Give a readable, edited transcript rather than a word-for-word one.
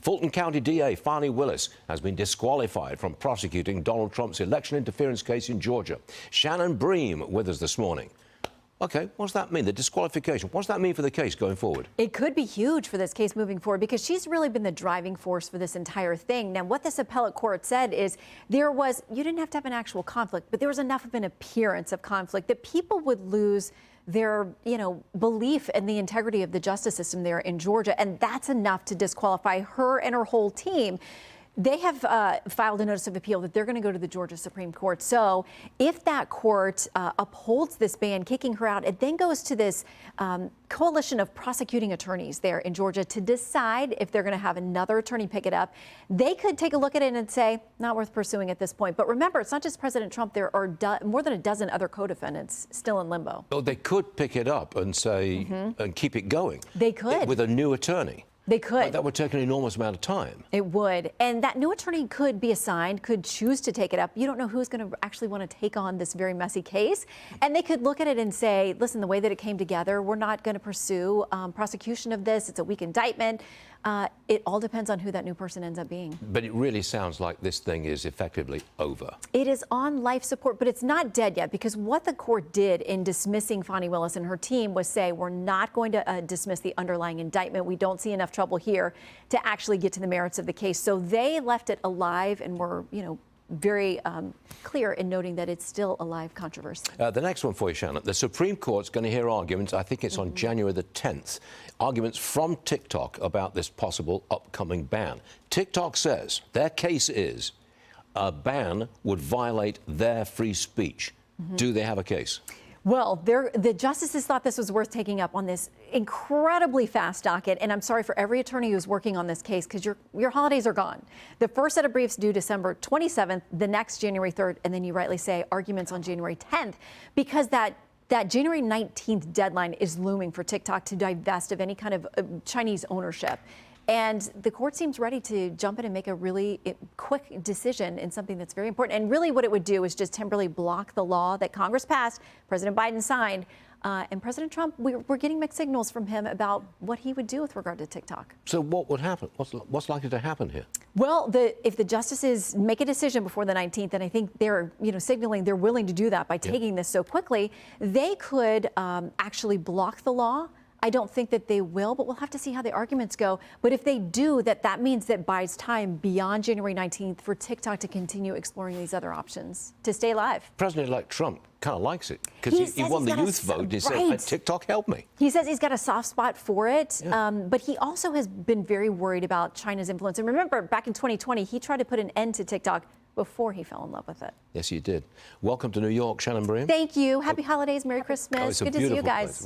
Fulton County DA Varney has been disqualified from prosecuting Donald Trump's election interference case in Georgia. Shannon Bream with us this morning. OK, what does that mean, the disqualification? What does that mean for the case going forward? It could be huge for this case moving forward because she's really been the driving force for this entire thing. Now, what this appellate court said is you didn't have to have an actual conflict, but there was enough of an appearance of conflict that people would lose their, belief in the integrity of the justice system there in Georgia. And that's enough to disqualify her and her whole team. They have filed a notice of appeal that they're going to go to the Georgia Supreme Court. So if that court upholds this ban, kicking her out, it then goes to this coalition of prosecuting attorneys there in Georgia to decide if they're going to have another attorney pick it up. They could take a look at it and say, not worth pursuing at this point. But remember, it's not just President Trump. There are more than a dozen other co-defendants still in limbo. Well, they could pick it up and say, and keep it going. They could. With a new attorney. They could. But that would take an enormous amount of time. It would. And that new attorney could be assigned, could choose to take it up. You don't know who's going to actually want to take on this very messy case. And they could look at it and say, listen, the way that it came together, we're not going to pursue prosecution of this. It's a weak indictment. It all depends on who that new person ends up being. But it really sounds like this thing is effectively over. It is on life support, but it's not dead yet, because what the court did in dismissing Varney and her team was say, we're not going to dismiss the underlying indictment. We don't see enough trouble here to actually get to the merits of the case. So they left it alive and were, very clear in noting that it's still a live controversy. The next one for you, Shannon. The Supreme Court's going to hear arguments, I think it's on January the 10th, arguments from TikTok about this possible upcoming ban. TikTok says their case is a ban would violate their free speech. Do they have a case? Well, the justices thought this was worth taking up on this incredibly fast docket. And I'm sorry for every attorney who's working on this case, because your holidays are gone. The first set of briefs due December 27th, the next January 3rd, and then you rightly say arguments on January 10th, because that January 19th deadline is looming for TikTok to divest of any kind of Chinese ownership. And the court seems ready to jump in and make a really quick decision in something that's very important. And really what it would do is just temporarily block the law that Congress passed, President Biden signed, and President Trump, we're getting mixed signals from him about what he would do with regard to TikTok. So what would happen? What's likely to happen here? Well, if the justices make a decision before the 19th, and I think they're signaling they're willing to do that by taking this so quickly, they could actually block the law. I don't think that they will, but we'll have to see how the arguments go. But if they do, that means that buys time beyond January 19th for TikTok to continue exploring these other options to stay alive. President-elect Trump kind of likes it because he won the youth vote. He said, TikTok, help me. He says he's got a soft spot for it, but he also has been very worried about China's influence. And remember, back in 2020, he tried to put an end to TikTok before he fell in love with it. Yes, he did. Welcome to New York, Shannon Bream. Thank you. Happy holidays. Merry Christmas. Good to see you guys.